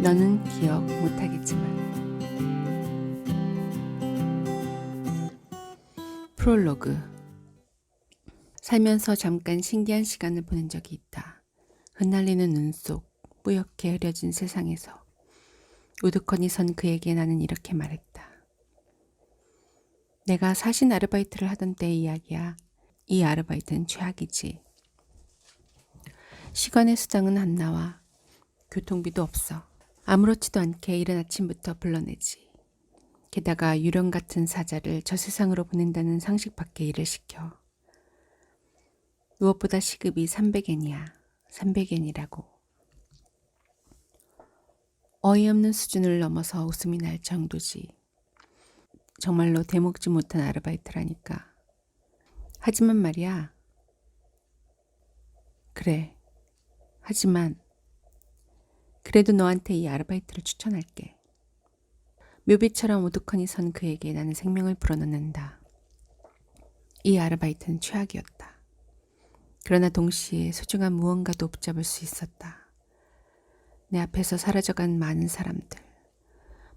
너는 기억 못하겠지만. 프롤로그. 살면서 잠깐 신기한 시간을 보낸 적이 있다. 흩날리는 눈 속 뿌옇게 흐려진 세상에서 우두커니 선 그에게 나는 이렇게 말했다. 내가 사신 아르바이트를 하던 때의 이야기야. 이 아르바이트는 최악이지. 시간의 수당은 안 나와. 교통비도 없어. 아무렇지도 않게 이른 아침부터 불러내지. 게다가 유령 같은 사자를 저 세상으로 보낸다는 상식 밖의 일을 시켜. 무엇보다 시급이 300엔이야. 300엔이라고. 어이없는 수준을 넘어서 웃음이 날 정도지. 정말로 대먹지 못한 아르바이트라니까. 하지만 말이야. 그래. 하지만 그래도 너한테 이 아르바이트를 추천할게. 묘비처럼 우두커니 선 그에게 나는 생명을 불어넣는다. 이 아르바이트는 최악이었다. 그러나 동시에 소중한 무언가도 붙잡을 수 있었다. 내 앞에서 사라져간 많은 사람들,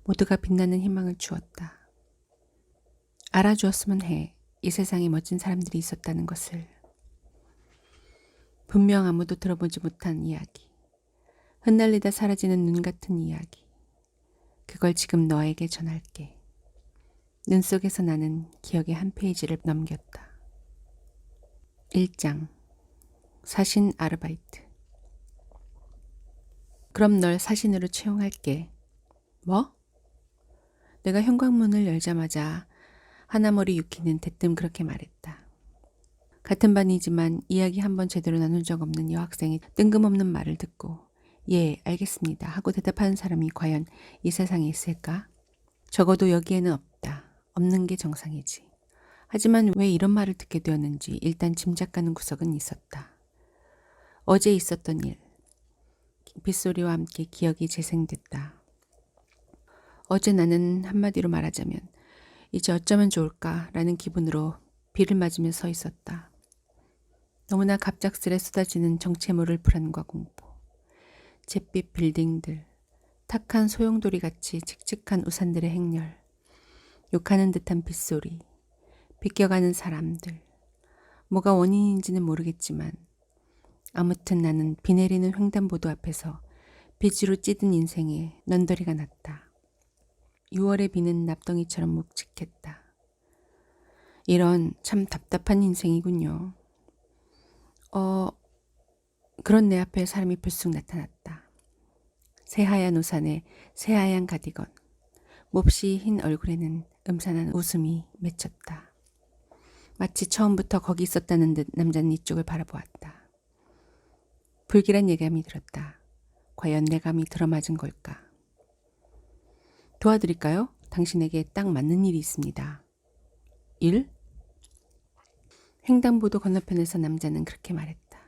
모두가 빛나는 희망을 주었다. 알아주었으면 해. 이 세상에 멋진 사람들이 있었다는 것을. 분명 아무도 들어보지 못한 이야기. 흩날리다 사라지는 눈 같은 이야기. 그걸 지금 너에게 전할게. 눈 속에서 나는 기억의 한 페이지를 넘겼다. 1장. 사신 아르바이트. 그럼 널 사신으로 채용할게. 뭐? 내가 현관문을 열자마자 하나머리 유키는 대뜸 그렇게 말했다. 같은 반이지만 이야기 한번 제대로 나눈 적 없는 여학생이 뜬금없는 말을 듣고 예, 알겠습니다 하고 대답하는 사람이 과연 이 세상에 있을까? 적어도 여기에는 없다. 없는 게 정상이지. 하지만 왜 이런 말을 듣게 되었는지 일단 짐작가는 구석은 있었다. 어제 있었던 일. 빗소리와 함께 기억이 재생됐다. 어제 나는 한마디로 말하자면 이제 어쩌면 좋을까라는 기분으로 비를 맞으며 서 있었다. 너무나 갑작스레 쏟아지는 정체모를 불안과 공포. 잿빛 빌딩들, 탁한 소용돌이같이 칙칙한 우산들의 행렬, 욕하는 듯한 빗소리, 비껴가는 사람들. 뭐가 원인인지는 모르겠지만 아무튼 나는 비 내리는 횡단보도 앞에서 비지로 찌든 인생에 넌더리가 났다. 6월의 비는 납덩이처럼 묵직했다. 이런 참 답답한 인생이군요. 그런 내 앞에 사람이 불쑥 나타났다. 새하얀 우산에 새하얀 가디건, 몹시 흰 얼굴에는 음산한 웃음이 맺혔다. 마치 처음부터 거기 있었다는 듯 남자는 이쪽을 바라보았다. 불길한 예감이 들었다. 과연 내 감이 들어맞은 걸까? 도와드릴까요? 당신에게 딱 맞는 일이 있습니다. 일? 횡단보도 건너편에서 남자는 그렇게 말했다.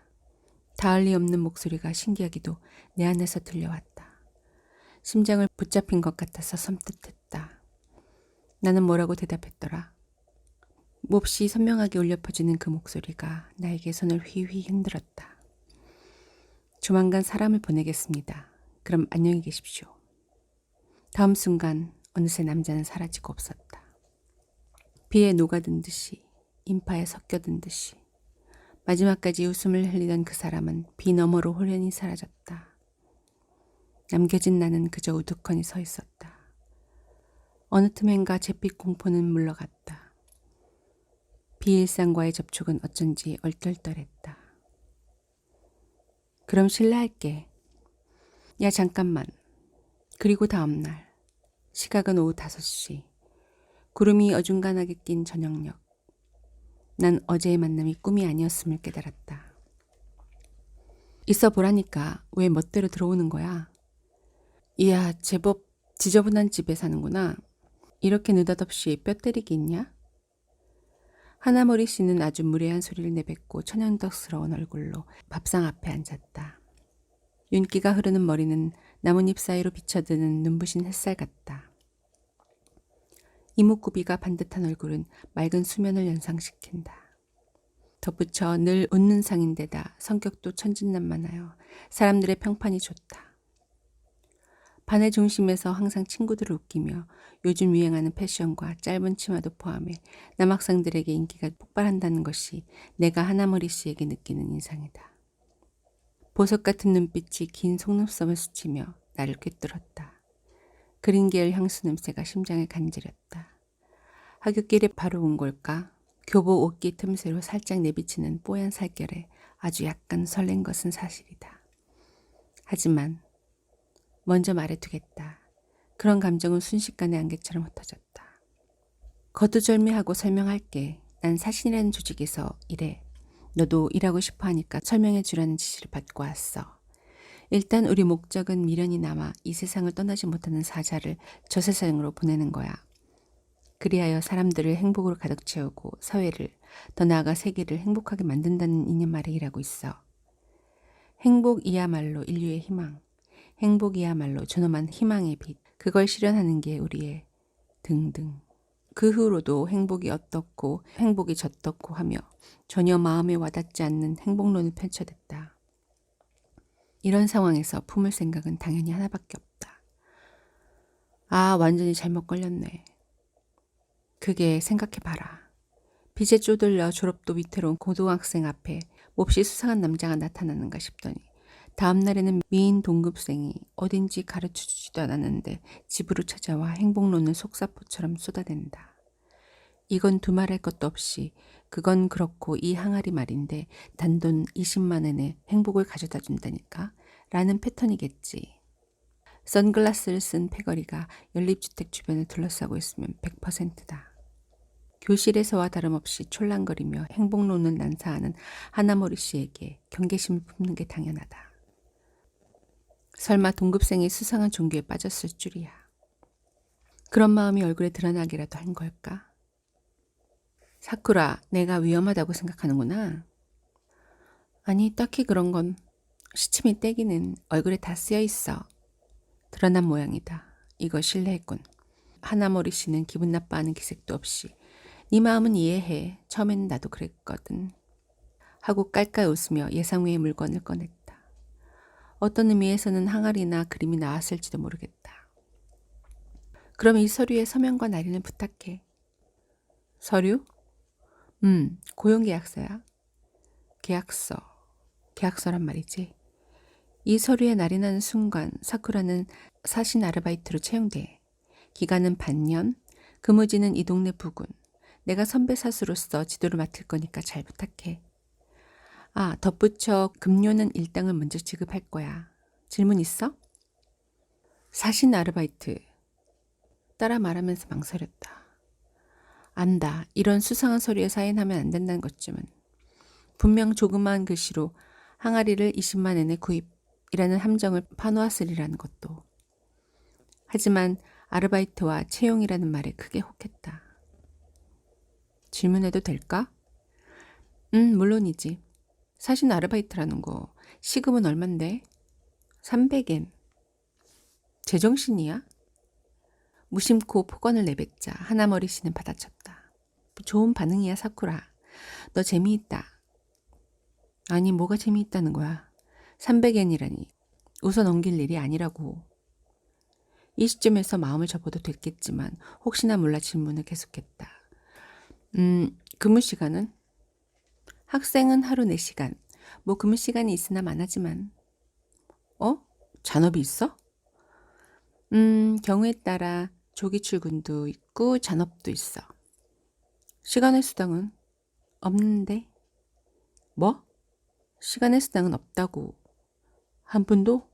닿을 리 없는 목소리가 신기하기도 내 안에서 들려왔다. 심장을 붙잡힌 것 같아서 섬뜩했다. 나는 뭐라고 대답했더라. 몹시 선명하게 울려 퍼지는 그 목소리가 나에게 손을 휘휘 흔들었다. 조만간 사람을 보내겠습니다. 그럼 안녕히 계십시오. 다음 순간 어느새 남자는 사라지고 없었다. 비에 녹아든 듯이, 인파에 섞여든 듯이 마지막까지 웃음을 흘리던 그 사람은 비 너머로 홀연히 사라졌다. 남겨진 나는 그저 우두커니 서 있었다. 어느 틈엔가 잿빛 공포는 물러갔다. 비일상과의 접촉은 어쩐지 얼떨떨했다. 그럼 실례할게. 야 잠깐만. 그리고 다음 날. 시각은 오후 5시. 구름이 어중간하게 낀 저녁녘. 난 어제의 만남이 꿈이 아니었음을 깨달았다. 있어 보라니까 왜 멋대로 들어오는 거야? 이야 제법 지저분한 집에 사는구나. 이렇게 느닷없이 뼈 때리기 있냐? 하나머리 씨는 아주 무례한 소리를 내뱉고 천연덕스러운 얼굴로 밥상 앞에 앉았다. 윤기가 흐르는 머리는 나뭇잎 사이로 비쳐드는 눈부신 햇살 같다. 이목구비가 반듯한 얼굴은 맑은 수면을 연상시킨다. 덧붙여 늘 웃는 상인데다 성격도 천진난만하여 사람들의 평판이 좋다. 반의 중심에서 항상 친구들을 웃기며 요즘 유행하는 패션과 짧은 치마도 포함해 남학생들에게 인기가 폭발한다는 것이 내가 하나머리 씨에게 느끼는 인상이다. 보석 같은 눈빛이 긴 속눈썹을 스치며 나를 꿰뚫었다. 그린 계열 향수 냄새가 심장을 간지렸다. 하굣길에 바로 온 걸까? 교복 옷깃 틈새로 살짝 내비치는 뽀얀 살결에 아주 약간 설렌 것은 사실이다. 하지만 먼저 말해두겠다. 그런 감정은 순식간에 안개처럼 흩어졌다. 거두절미하고 설명할게. 난 사신이라는 조직에서 일해. 너도 일하고 싶어 하니까 설명해 주라는 지시를 받고 왔어. 일단 우리 목적은 미련이 남아 이 세상을 떠나지 못하는 사자를 저 세상으로 보내는 거야. 그리하여 사람들을 행복으로 가득 채우고 사회를, 더 나아가 세계를 행복하게 만든다는 이념 아래 일하고 있어. 행복이야말로 인류의 희망. 행복이야말로 존엄한 희망의 빛. 그걸 실현하는 게 우리의 등등. 그 후로도 행복이 어떻고 행복이 저떻고 하며 전혀 마음에 와닿지 않는 행복론을 펼쳐댔다. 이런 상황에서 품을 생각은 당연히 하나밖에 없다. 아, 완전히 잘못 걸렸네. 그게 생각해봐라. 빚에 쪼들려 졸업도 위태로운 고등학생 앞에 몹시 수상한 남자가 나타나는가 싶더니 다음 날에는 미인 동급생이 어딘지 가르쳐주지도 않았는데 집으로 찾아와 행복론을 속사포처럼 쏟아댄다. 이건 두말할 것도 없이 그건 그렇고 이 항아리 말인데 단돈 20만 원에 행복을 가져다 준다니까? 라는 패턴이겠지. 선글라스를 쓴 패거리가 연립주택 주변을 둘러싸고 있으면 100%다. 교실에서와 다름없이 촐랑거리며 행복론을 난사하는 하나머리 씨에게 경계심을 품는 게 당연하다. 설마 동급생이 수상한 종교에 빠졌을 줄이야. 그런 마음이 얼굴에 드러나기라도 한 걸까? 사쿠라, 내가 위험하다고 생각하는구나. 아니, 딱히 그런 건 시침이 떼기는 얼굴에 다 쓰여 있어. 드러난 모양이다. 이거 실례했군. 하나머리 씨는 기분 나빠하는 기색도 없이 네 마음은 이해해. 처음에는 나도 그랬거든. 하고 깔깔 웃으며 예상 외의 물건을 꺼냈다. 어떤 의미에서는 항아리나 그림이 나왔을지도 모르겠다. 그럼 이 서류에 서명과 날인을 부탁해. 서류? 고용계약서야. 계약서란 말이지. 이 서류에 날인하는 순간 사쿠라는 사신 아르바이트로 채용돼. 기간은 반년, 근무지는 이 동네 부근. 내가 선배 사수로서 지도를 맡을 거니까 잘 부탁해. 아, 덧붙여 급료는 일당을 먼저 지급할 거야. 질문 있어? 사신 아르바이트. 따라 말하면서 망설였다. 안다. 이런 수상한 서류에 사인하면 안 된다는 것쯤은. 분명 조그마한 글씨로 항아리를 20만 엔에 구입이라는 함정을 파놓았으리라는 것도. 하지만 아르바이트와 채용이라는 말에 크게 혹했다. 질문해도 될까? 물론이지. 사신 아르바이트라는 거 시급은 얼만데? 300엔. 제정신이야? 무심코 폭언을 내뱉자 하나머리 씨는 받아쳤다. 좋은 반응이야, 사쿠라. 너 재미있다. 아니, 뭐가 재미있다는 거야. 300엔이라니. 웃어 넘길 일이 아니라고. 이 시점에서 마음을 접어도 됐겠지만 혹시나 몰라 질문을 계속했다. 근무 시간은? 학생은 하루 4시간. 뭐 근무 시간이 있으나 마나지만. 잔업이 있어? 경우에 따라 조기 출근도 있고 잔업도 있어. 시간의 수당은? 없는데. 뭐? 시간의 수당은 없다고. 한 푼도?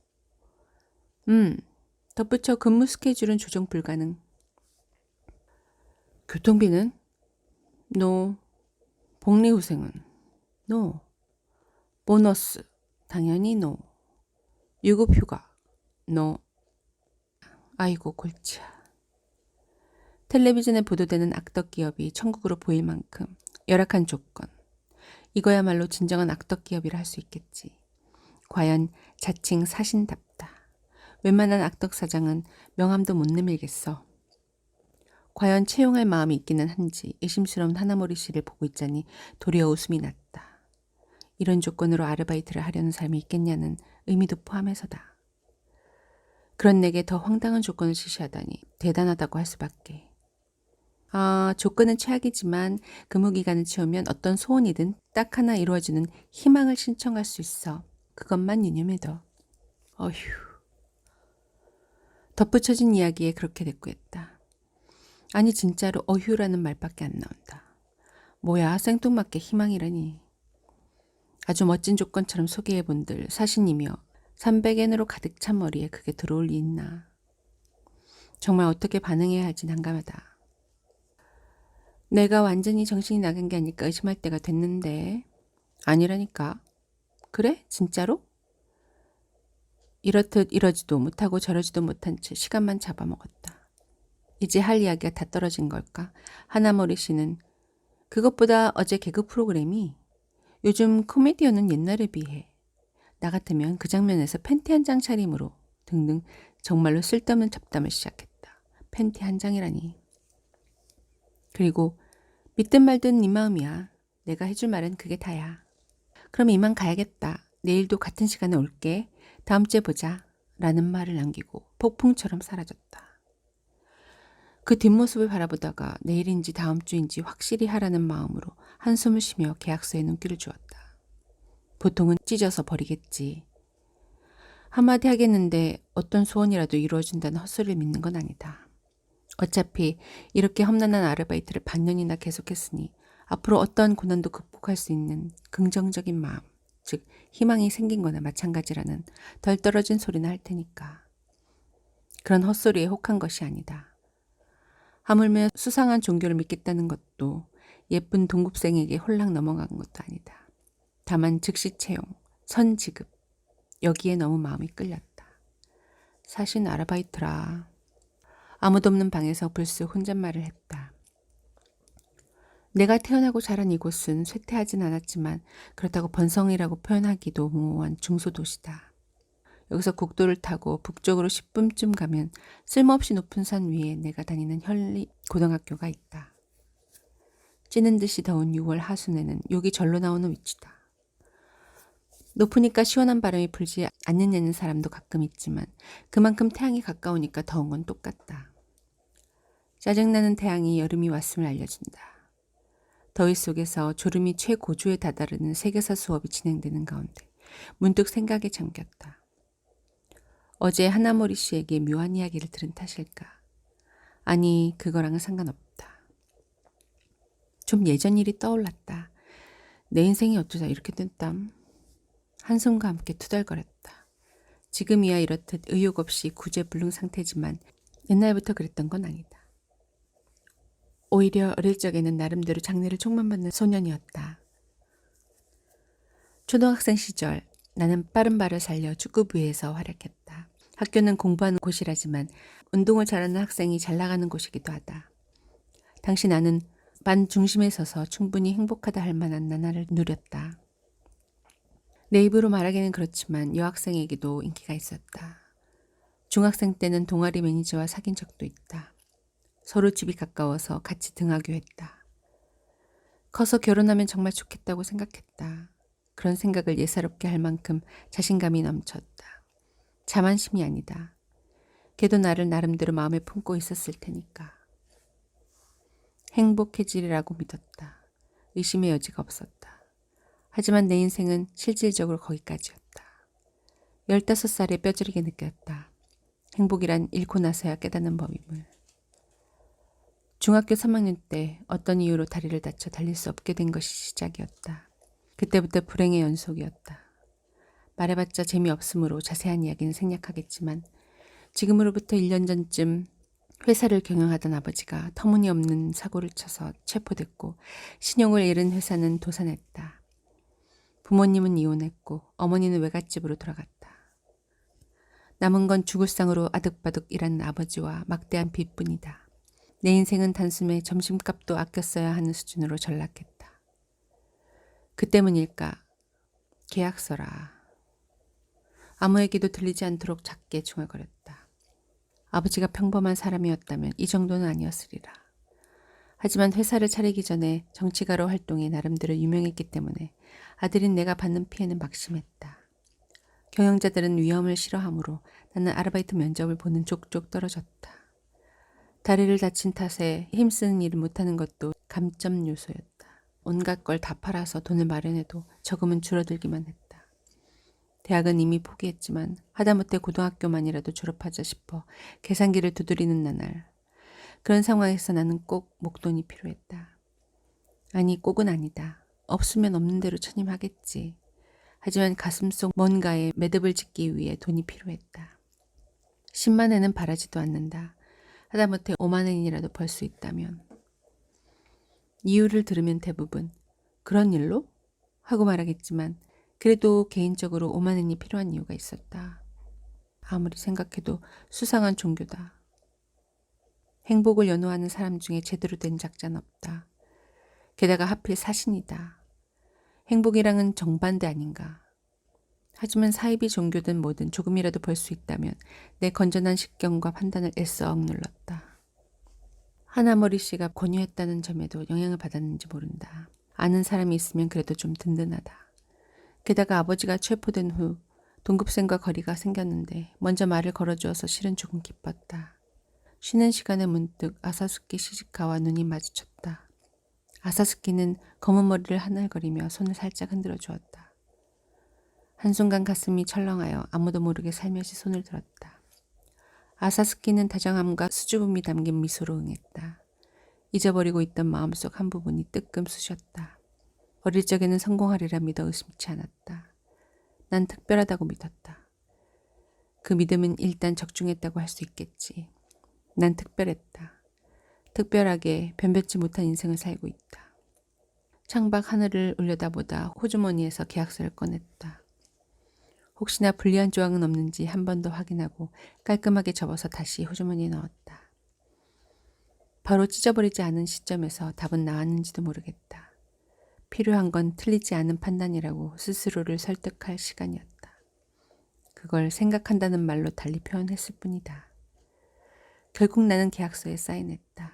덧붙여 근무 스케줄은 조정 불가능. 교통비는? 노. 복리후생은? 노. 보너스? 당연히 노. 유급휴가? 노. 아이고 골치야. 텔레비전에 보도되는 악덕 기업이 천국으로 보일 만큼 열악한 조건. 이거야말로 진정한 악덕 기업이라 할 수 있겠지. 과연 자칭 사신답다. 웬만한 악덕 사장은 명함도 못 내밀겠어. 과연 채용할 마음이 있기는 한지 의심스러운 하나머리 씨를 보고 있자니 도리어 웃음이 났다. 이런 조건으로 아르바이트를 하려는 사람이 있겠냐는 의미도 포함해서다. 그런 내게 더 황당한 조건을 제시하다니 대단하다고 할 수밖에. 조건은 최악이지만 근무기간을 채우면 어떤 소원이든 딱 하나 이루어지는 희망을 신청할 수 있어. 그것만 유념해둬. 어휴. 덧붙여진 이야기에 그렇게 대꾸했다. 아니 진짜로 어휴라는 말밖에 안 나온다. 뭐야 생뚱맞게 희망이라니. 아주 멋진 조건처럼 소개해본들 사신이며 300엔으로 가득 찬 머리에 그게 들어올 리 있나. 정말 어떻게 반응해야 할지 난감하다. 내가 완전히 정신이 나간 게 아닐까 의심할 때가 됐는데. 아니라니까. 그래? 진짜로? 이렇듯 이러지도 못하고 저러지도 못한 채 시간만 잡아먹었다. 이제 할 이야기가 다 떨어진 걸까? 하나모리 씨는 그것보다 어제 개그 프로그램이 요즘 코미디언은 옛날에 비해 나 같으면 그 장면에서 팬티 한 장 차림으로 등등 정말로 쓸데없는 잡담을 시작했다. 팬티 한 장이라니. 그리고 믿든 말든 네 마음이야. 내가 해줄 말은 그게 다야. 그럼 이만 가야겠다. 내일도 같은 시간에 올게. 다음 주에 보자. 라는 말을 남기고 폭풍처럼 사라졌다. 그 뒷모습을 바라보다가 내일인지 다음 주인지 확실히 하라는 마음으로 한숨을 쉬며 계약서에 눈길을 주었다. 보통은 찢어서 버리겠지. 한마디 하겠는데 어떤 소원이라도 이루어준다는 헛소리를 믿는 건 아니다. 어차피 이렇게 험난한 아르바이트를 반년이나 계속했으니 앞으로 어떠한 고난도 극복할 수 있는 긍정적인 마음, 즉 희망이 생긴 거나 마찬가지라는 덜 떨어진 소리나 할 테니까. 그런 헛소리에 혹한 것이 아니다. 하물며 수상한 종교를 믿겠다는 것도 예쁜 동급생에게 홀랑 넘어간 것도 아니다. 다만 즉시 채용, 선지급, 여기에 너무 마음이 끌렸다. 사실 아르바이트라. 아무도 없는 방에서 불쑥 혼잣말을 했다. 내가 태어나고 자란 이곳은 쇠퇴하진 않았지만 그렇다고 번성이라고 표현하기도 모호한 중소도시다. 여기서 국도를 타고 북쪽으로 10분쯤 가면 쓸모없이 높은 산 위에 내가 다니는 현리 고등학교가 있다. 찌는 듯이 더운 6월 하순에는 여기 절로 나오는 위치다. 높으니까 시원한 바람이 불지 않느냐는 사람도 가끔 있지만 그만큼 태양이 가까우니까 더운 건 똑같다. 짜증나는 태양이 여름이 왔음을 알려준다. 더위 속에서 졸음이 최고조에 다다르는 세계사 수업이 진행되는 가운데 문득 생각에 잠겼다. 어제 하나모리 씨에게 묘한 이야기를 들은 탓일까? 아니, 그거랑은 상관없다. 좀 예전 일이 떠올랐다. 내 인생이 어쩌다 이렇게 됐담. 한숨과 함께 투덜거렸다. 지금이야 이렇듯 의욕 없이 구제불능 상태지만 옛날부터 그랬던 건 아니다. 오히려 어릴 적에는 나름대로 장래를 촉망받는 소년이었다. 초등학생 시절 나는 빠른 발을 살려 축구부에서 활약했다. 학교는 공부하는 곳이라지만 운동을 잘하는 학생이 잘 나가는 곳이기도 하다. 당시 나는 반 중심에 서서 충분히 행복하다 할 만한 나날을 누렸다. 내 입으로 말하기는 그렇지만 여학생에게도 인기가 있었다. 중학생 때는 동아리 매니저와 사귄 적도 있다. 서로 집이 가까워서 같이 등하교했다. 커서 결혼하면 정말 좋겠다고 생각했다. 그런 생각을 예사롭게 할 만큼 자신감이 넘쳤다. 자만심이 아니다. 걔도 나를 나름대로 마음에 품고 있었을 테니까. 행복해지리라고 믿었다. 의심의 여지가 없었다. 하지만 내 인생은 실질적으로 거기까지였다. 15살에 뼈저리게 느꼈다. 행복이란 잃고 나서야 깨닫는 법임을. 중학교 3학년 때 어떤 이유로 다리를 다쳐 달릴 수 없게 된 것이 시작이었다. 그때부터 불행의 연속이었다. 말해봤자 재미없으므로 자세한 이야기는 생략하겠지만 지금으로부터 1년 전쯤 회사를 경영하던 아버지가 터무니없는 사고를 쳐서 체포됐고 신용을 잃은 회사는 도산했다. 부모님은 이혼했고 어머니는 외갓집으로 돌아갔다. 남은 건 죽을 상으로 아득바득 일하는 아버지와 막대한 빚뿐이다. 내 인생은 단숨에 점심값도 아껴 써야 하는 수준으로 전락했다. 그 때문일까? 계약서라. 아무에게도 들리지 않도록 작게 중얼거렸다. 아버지가 평범한 사람이었다면 이 정도는 아니었으리라. 하지만 회사를 차리기 전에 정치가로 활동해 나름대로 유명했기 때문에 아들인 내가 받는 피해는 막심했다. 경영자들은 위험을 싫어하므로 나는 아르바이트 면접을 보는 족족 떨어졌다. 다리를 다친 탓에 힘쓰는 일을 못하는 것도 감점 요소였다. 온갖 걸 다 팔아서 돈을 마련해도 저금은 줄어들기만 했다. 대학은 이미 포기했지만 하다못해 고등학교만이라도 졸업하자 싶어 계산기를 두드리는 나날. 그런 상황에서 나는 꼭 목돈이 필요했다. 아니, 꼭은 아니다. 없으면 없는 대로 처님하겠지. 하지만 가슴속 뭔가에 매듭을 짓기 위해 돈이 필요했다. 10만 원은 바라지도 않는다. 하다못해 5만 원이라도 벌 수 있다면. 이유를 들으면 대부분 그런 일로? 하고 말하겠지만 그래도 개인적으로 5만 원이 필요한 이유가 있었다. 아무리 생각해도 수상한 종교다. 행복을 연호하는 사람 중에 제대로 된 작자는 없다. 게다가 하필 사신이다. 행복이랑은 정반대 아닌가. 하지만 사이비 종교든 뭐든 조금이라도 벌 수 있다면 내 건전한 식견과 판단을 애써 억눌렀다. 하나머리 씨가 권유했다는 점에도 영향을 받았는지 모른다. 아는 사람이 있으면 그래도 좀 든든하다. 게다가 아버지가 체포된 후 동급생과 거리가 생겼는데 먼저 말을 걸어주어서 실은 조금 기뻤다. 쉬는 시간에 문득 아사스키 시즈카와 눈이 마주쳤다. 아사스키는 검은 머리를 하늘거리며 손을 살짝 흔들어 주었다. 한순간 가슴이 철렁하여 아무도 모르게 살며시 손을 들었다. 아사스키는 다정함과 수줍음이 담긴 미소로 응했다. 잊어버리고 있던 마음속 한 부분이 뜨끔 쑤셨다. 어릴 적에는 성공하리라 믿어 의심치 않았다. 난 특별하다고 믿었다. 그 믿음은 일단 적중했다고 할 수 있겠지. 난 특별했다. 특별하게 변변치 못한 인생을 살고 있다. 창밖 하늘을 올려다보다 호주머니에서 계약서를 꺼냈다. 혹시나 불리한 조항은 없는지 한 번 더 확인하고 깔끔하게 접어서 다시 호주머니에 넣었다. 바로 찢어버리지 않은 시점에서 답은 나왔는지도 모르겠다. 필요한 건 틀리지 않은 판단이라고 스스로를 설득할 시간이었다. 그걸 생각한다는 말로 달리 표현했을 뿐이다. 결국 나는 계약서에 사인했다.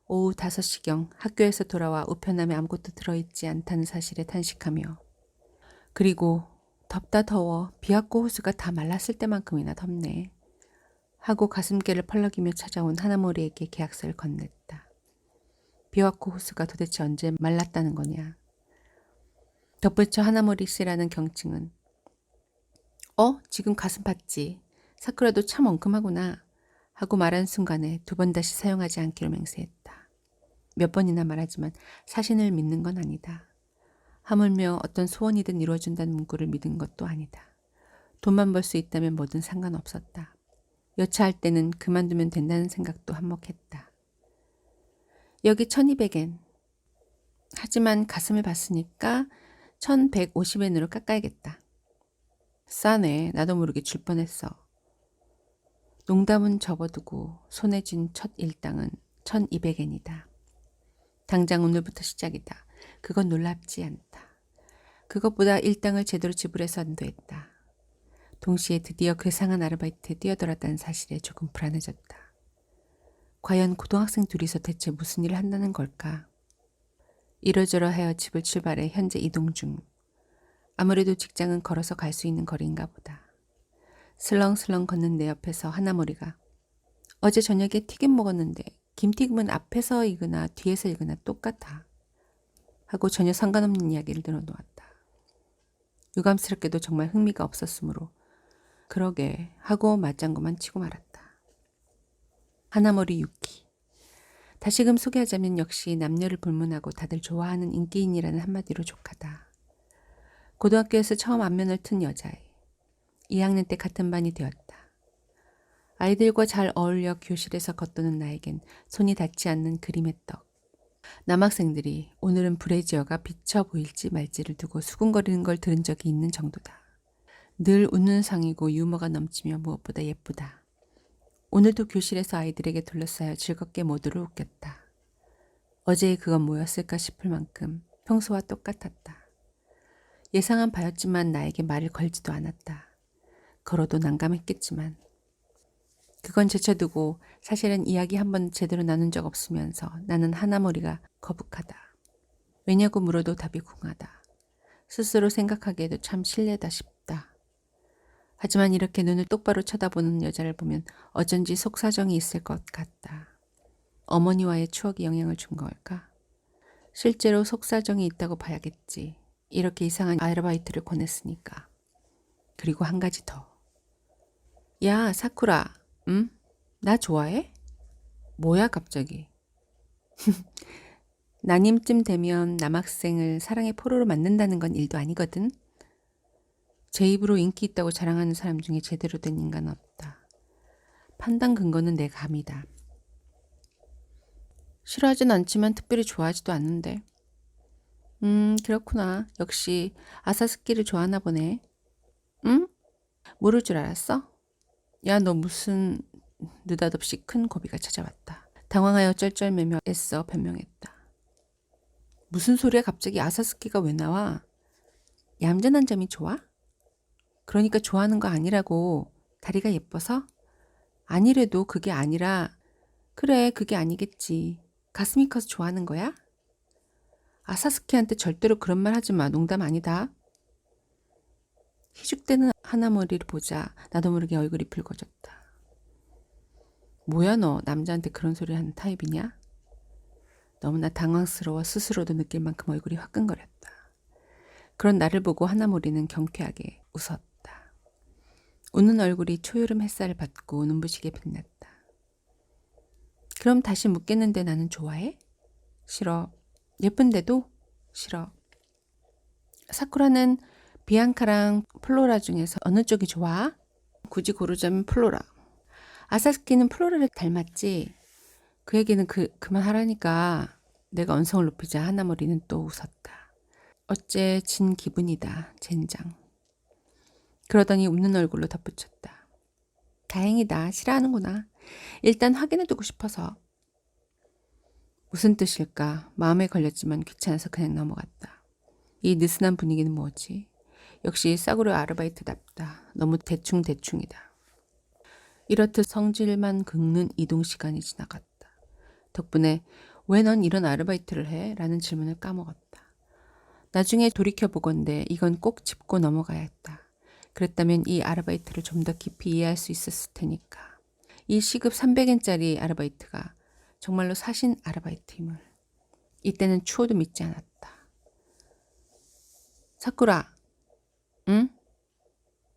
오후 5시경 학교에서 돌아와 우편함에 아무것도 들어있지 않다는 사실에 탄식하며 그리고 덥다 더워 비와코 호수가 다 말랐을 때만큼이나 덥네 하고 가슴께를 펄럭이며 찾아온 하나모리에게 계약서를 건넸다. 비와코 호수가 도대체 언제 말랐다는 거냐. 덧붙여 하나모리 씨라는 경칭은 지금 가슴 봤지. 사쿠라도 참 엉큼하구나 하고 말한 순간에 2번 다시 사용하지 않기로 맹세했다. 몇 번이나 말하지만 사신을 믿는 건 아니다. 하물며 어떤 소원이든 이루어준다는 문구를 믿은 것도 아니다. 돈만 벌 수 있다면 뭐든 상관없었다. 여차할 때는 그만두면 된다는 생각도 한몫했다. 여기 1200엔. 하지만 가슴을 봤으니까 1150엔으로 깎아야겠다. 싸네. 나도 모르게 줄 뻔했어. 농담은 접어두고 손에 쥔 첫 일당은 1200엔이다. 당장 오늘부터 시작이다. 그건 놀랍지 않다. 그것보다 일당을 제대로 지불해서 안도했다. 동시에 드디어 괴상한 아르바이트에 뛰어들었다는 사실에 조금 불안해졌다. 과연 고등학생 둘이서 대체 무슨 일을 한다는 걸까? 이러저러하여 집을 출발해 현재 이동 중. 아무래도 직장은 걸어서 갈 수 있는 거리인가 보다. 슬렁슬렁 걷는 내 옆에서 하나머리가 어제 저녁에 튀김 먹었는데 김튀김은 앞에서 익으나 뒤에서 익으나 똑같아 하고 전혀 상관없는 이야기를 늘어놓았다. 유감스럽게도 정말 흥미가 없었으므로 그러게 하고 맞장구만 치고 말았다. 하나머리 유키. 다시금 소개하자면 역시 남녀를 불문하고 다들 좋아하는 인기인이라는 한마디로 족하다. 고등학교에서 처음 안면을 튼 여자애. 2학년 때 같은 반이 되었다. 아이들과 잘 어울려 교실에서 겉도는 나에겐 손이 닿지 않는 그림의 떡. 남학생들이 오늘은 브래지어가 비쳐 보일지 말지를 두고 수군거리는 걸 들은 적이 있는 정도다. 늘 웃는 상이고 유머가 넘치며 무엇보다 예쁘다. 오늘도 교실에서 아이들에게 둘러싸여 즐겁게 모두를 웃겼다. 어제의 그건 뭐였을까 싶을 만큼 평소와 똑같았다. 예상한 바였지만 나에게 말을 걸지도 않았다. 걸어도 난감했겠지만 그건 제쳐두고 사실은 이야기 한번 제대로 나눈 적 없으면서 나는 하나머리가 거북하다. 왜냐고 물어도 답이 궁하다. 스스로 생각하기에도 참 실례다 싶다. 하지만 이렇게 눈을 똑바로 쳐다보는 여자를 보면 어쩐지 속사정이 있을 것 같다. 어머니와의 추억이 영향을 준 걸까? 실제로 속사정이 있다고 봐야겠지. 이렇게 이상한 아르바이트를 권했으니까. 그리고 한 가지 더. 야, 사쿠라. 응? 나 좋아해? 뭐야, 갑자기. 난임쯤 되면 남학생을 사랑의 포로로 만든다는 건 일도 아니거든. 제 입으로 인기 있다고 자랑하는 사람 중에 제대로 된 인간은 없다. 판단 근거는 내 감이다. 싫어하진 않지만 특별히 좋아하지도 않는데. 그렇구나. 역시 아사스키를 좋아하나 보네. 응? 모를 줄 알았어? 야, 너 무슨... 느닷없이 큰 고비가 찾아왔다. 당황하여 쩔쩔매며 애써 변명했다. 무슨 소리야 갑자기 아사스키가 왜 나와? 얌전한 점이 좋아? 그러니까 좋아하는 거 아니라고. 다리가 예뻐서? 아니래도 그게 아니라 그래 그게 아니겠지. 가슴이 커서 좋아하는 거야? 아사스키한테 절대로 그런 말 하지 마. 농담 아니다. 희죽대는 하나머리를 보자 나도 모르게 얼굴이 붉어졌다. 뭐야 너 남자한테 그런 소리 하는 타입이냐? 너무나 당황스러워 스스로도 느낄 만큼 얼굴이 화끈거렸다. 그런 나를 보고 하나머리는 경쾌하게 웃었다. 웃는 얼굴이 초여름 햇살을 받고 눈부시게 빛났다. 그럼 다시 묻겠는데 나는 좋아해? 싫어. 예쁜데도? 싫어. 사쿠라는 비앙카랑 플로라 중에서 어느 쪽이 좋아? 굳이 고르자면 플로라. 아사스키는 플로라를 닮았지? 그 얘기는 그만하라니까. 내가 언성을 높이자 하나머리는 또 웃었다. 어째 진 기분이다. 젠장. 그러더니 웃는 얼굴로 덧붙였다. 다행이다. 싫어하는구나. 일단 확인해두고 싶어서. 무슨 뜻일까? 마음에 걸렸지만 귀찮아서 그냥 넘어갔다. 이 느슨한 분위기는 뭐지? 역시 싸구려 아르바이트답다. 너무 대충이다. 이렇듯 성질만 긁는 이동 시간이 지나갔다. 덕분에 왜 넌 이런 아르바이트를 해? 라는 질문을 까먹었다. 나중에 돌이켜보건대 이건 꼭 짚고 넘어가야 했다. 그랬다면 이 아르바이트를 좀 더 깊이 이해할 수 있었을 테니까. 이 시급 300엔짜리 아르바이트가 정말로 사신 아르바이트임을. 이때는 추호도 믿지 않았다. 사쿠라, 응?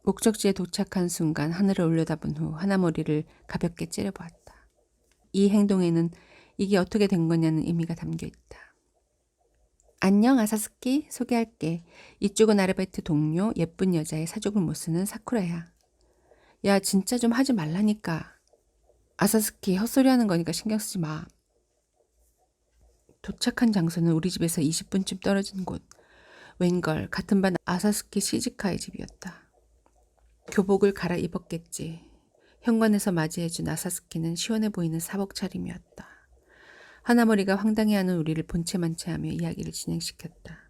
목적지에 도착한 순간 하늘을 올려다본 후 하나머리를 가볍게 째려보았다. 이 행동에는 이게 어떻게 된 거냐는 의미가 담겨 있다. 안녕 아사스키, 소개할게. 이쪽은 아르바이트 동료 예쁜 여자의 사족을 못 쓰는 사쿠라야. 야 진짜 좀 하지 말라니까. 아사스키 헛소리하는 거니까 신경 쓰지 마. 도착한 장소는 우리 집에서 20분쯤 떨어진 곳. 웬걸 같은 반 아사스키 시즈카의 집이었다. 교복을 갈아입었겠지. 현관에서 맞이해준 아사스키는 시원해 보이는 사복 차림이었다. 하나머리가 황당해하는 우리를 본체만체하며 이야기를 진행시켰다.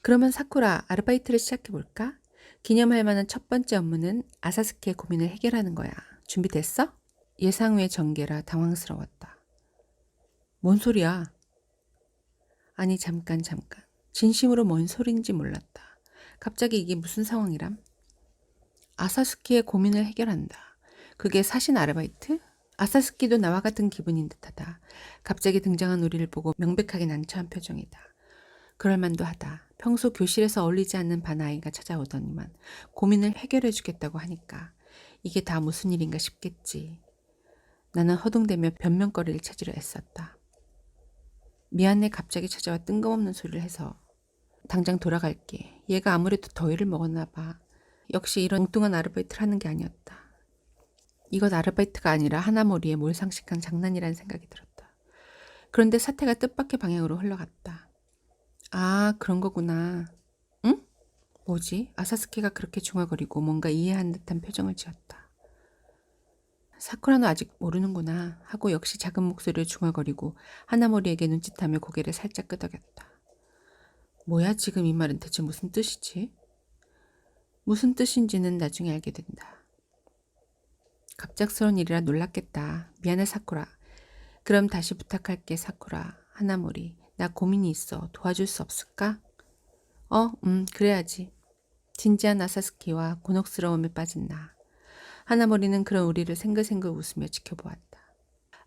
그러면 사쿠라 아르바이트를 시작해볼까? 기념할 만한 첫 번째 업무는 아사스키의 고민을 해결하는 거야. 준비됐어? 예상 외 전개라 당황스러웠다. 뭔 소리야? 아니 잠깐. 진심으로 뭔 소린지 몰랐다. 갑자기 이게 무슨 상황이람? 아사스키의 고민을 해결한다. 그게 사신 아르바이트? 아사스키도 나와 같은 기분인 듯하다. 갑자기 등장한 우리를 보고 명백하게 난처한 표정이다. 그럴만도 하다. 평소 교실에서 어울리지 않는 반 아이가 찾아오더니만 고민을 해결해 주겠다고 하니까 이게 다 무슨 일인가 싶겠지. 나는 허둥대며 변명거리를 찾으려 애썼다. 미안해 갑자기 찾아와 뜬금없는 소리를 해서. 당장 돌아갈게. 얘가 아무래도 더위를 먹었나 봐. 역시 이런 엉뚱한 아르바이트를 하는 게 아니었다. 이것 아르바이트가 아니라 하나머리에 몰상식한 장난이라는 생각이 들었다. 그런데 사태가 뜻밖의 방향으로 흘러갔다. 아 그런 거구나. 응? 뭐지? 아사스키가 그렇게 중얼거리고 뭔가 이해한 듯한 표정을 지었다. 사쿠라는 아직 모르는구나 하고 역시 작은 목소리로 중얼거리고 하나머리에게 눈짓하며 고개를 살짝 끄덕였다. 뭐야 지금 이 말은 대체 무슨 뜻이지? 무슨 뜻인지는 나중에 알게 된다. 갑작스러운 일이라 놀랐겠다. 미안해 사쿠라. 그럼 다시 부탁할게 사쿠라. 하나머리. 나 고민이 있어. 도와줄 수 없을까? 그래야지. 진지한 아사스키와 곤혹스러움에 빠진 나. 하나머리는 그런 우리를 생글생글 웃으며 지켜보았다.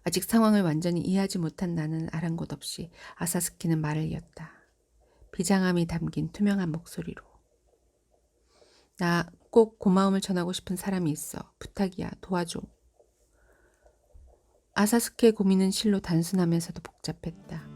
아직 상황을 완전히 이해하지 못한 나는 아랑곳 없이 아사스키는 말을 이었다. 비장함이 담긴 투명한 목소리로. 나 꼭 고마움을 전하고 싶은 사람이 있어. 부탁이야. 도와줘. 아사스키의 고민은 실로 단순하면서도 복잡했다.